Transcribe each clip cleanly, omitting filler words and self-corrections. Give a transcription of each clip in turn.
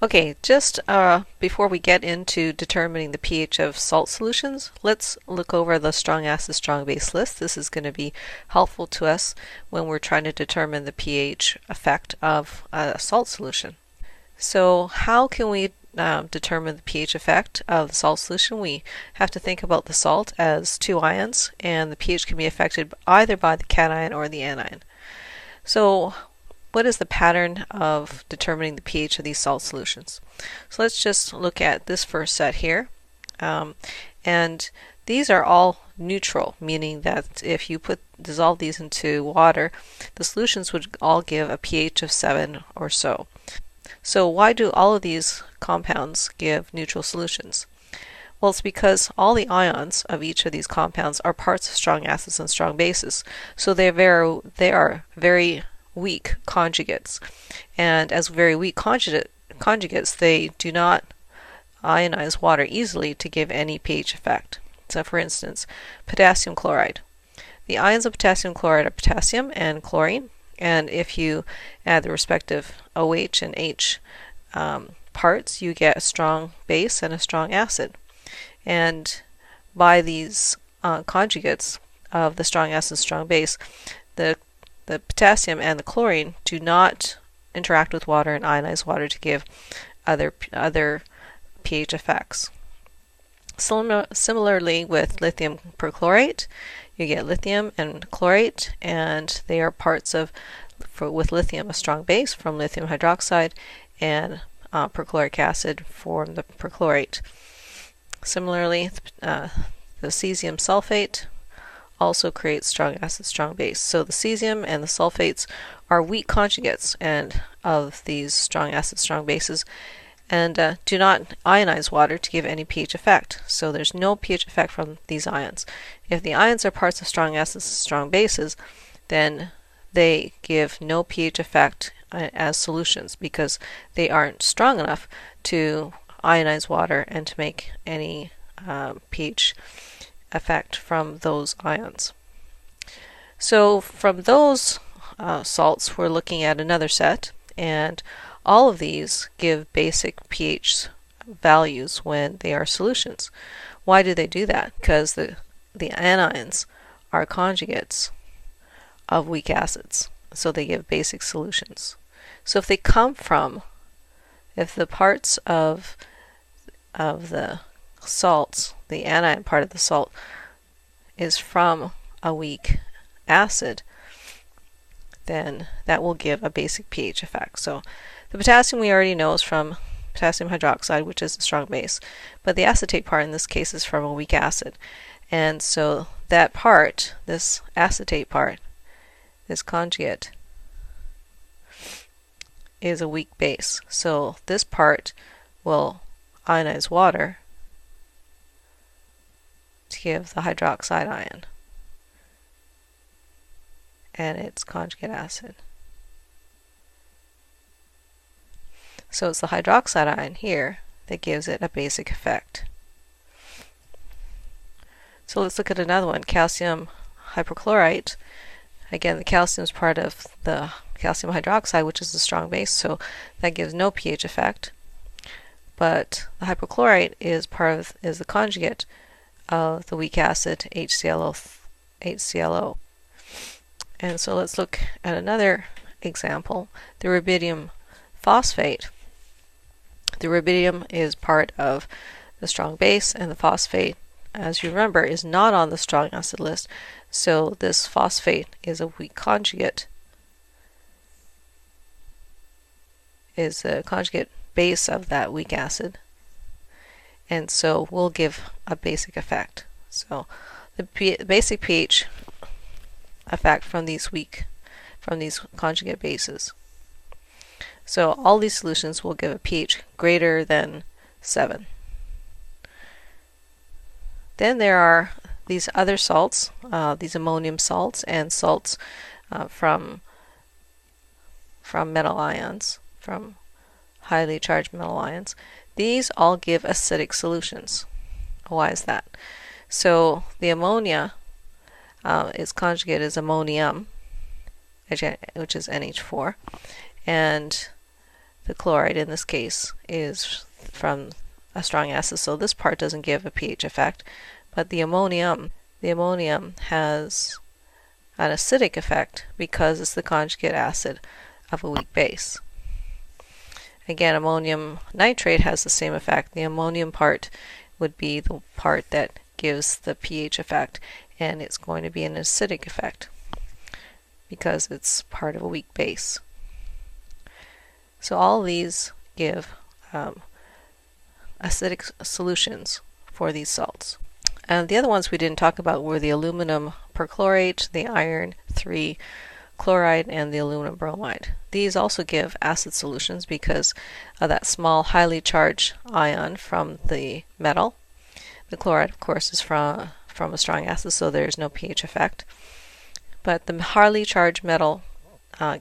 Okay, just before we get into determining the pH of salt solutions, let's look over the strong acid, strong base list. This is going to be helpful to us when we're trying to determine the pH effect of a salt solution. So how can we determine the pH effect of the salt solution? We have to think about the salt as two ions, and the pH can be affected either by the cation or the anion. So what is the pattern of determining the pH of these salt solutions? So let's just look at this first set here. And these are all neutral, meaning that if you dissolve these into water, the solutions would all give a pH of 7 or so. So why do all of these compounds give neutral solutions? Well, it's because all the ions of each of these compounds are parts of strong acids and strong bases. So they are very weak conjugates. And as very weak conjugates, they do not ionize water easily to give any pH effect. So for instance, potassium chloride. The ions of potassium chloride are potassium and chlorine, and if you add the respective OH and H parts, you get a strong base and a strong acid. And by these conjugates of the strong acid, strong base, the potassium and the chlorine do not interact with water and ionize water to give other pH effects. Similarly with lithium perchlorate, you get lithium and chlorate, and they are parts of, with lithium, a strong base from lithium hydroxide, and perchloric acid form the perchlorate. Similarly, the cesium sulfate also creates strong acid, strong base. So the cesium and the sulfates are weak conjugates and of these strong acids, strong bases, and do not ionize water to give any pH effect. So there's no pH effect from these ions. If the ions are parts of strong acids, strong bases, then they give no pH effect as solutions because they aren't strong enough to ionize water and to make any pH effect from those ions. So from those salts, we're looking at another set, and all of these give basic pH values when they are solutions. Why do they do that? Because the anions are conjugates of weak acids, so they give basic solutions. So if they come from, if the parts of the salts, the anion part of the salt, is from a weak acid, then that will give a basic pH effect. So the potassium we already know is from potassium hydroxide, which is a strong base, but the acetate part in this case is from a weak acid. And so that part, this acetate part, this conjugate, is a weak base. So this part will ionize water to give the hydroxide ion and its conjugate acid. So it's the hydroxide ion here that gives it a basic effect. So let's look at another one, calcium hypochlorite. Again, the calcium is part of the calcium hydroxide, which is the strong base, so that gives no pH effect. But the hypochlorite is is the conjugate of the weak acid HClO. And so let's look at another example, the rubidium phosphate. The rubidium is part of the strong base, and the phosphate, as you remember, is not on the strong acid list. So this phosphate is a weak conjugate, is a conjugate base of that weak acid, and so will give a basic effect. So the basic pH effect from these conjugate bases. So all these solutions will give a pH greater than 7. Then there are these other salts, these ammonium salts and salts from metal ions, from highly charged metal ions. These all give acidic solutions. Why is that? So the ammonia, its conjugate is ammonium, which is NH4, and The chloride in this case is from a strong acid, so this part doesn't give a pH effect, but the ammonium has an acidic effect because it's the conjugate acid of a weak base. Again, ammonium nitrate has the same effect. The ammonium part would be the part that gives the pH effect, and it's going to be an acidic effect because it's part of a weak base. So all these give acidic solutions for these salts. And the other ones we didn't talk about were the aluminum perchlorate, the iron 3 chloride, and the aluminum bromide. These also give acid solutions because of that small highly charged ion from the metal. The chloride, of course, is from a strong acid, so there's no pH effect. But the highly charged metal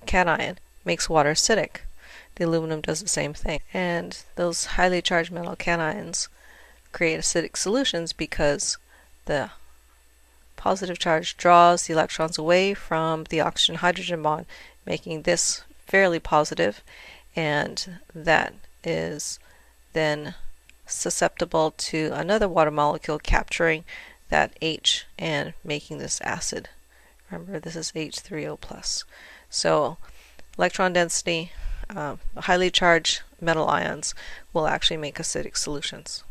cation makes water acidic. The aluminum does the same thing. And those highly charged metal cations create acidic solutions because the positive charge draws the electrons away from the oxygen-hydrogen bond, making this fairly positive, and that is then susceptible to another water molecule capturing that H and making this acid. Remember, this is H3O+. So electron density, highly charged metal ions will actually make acidic solutions.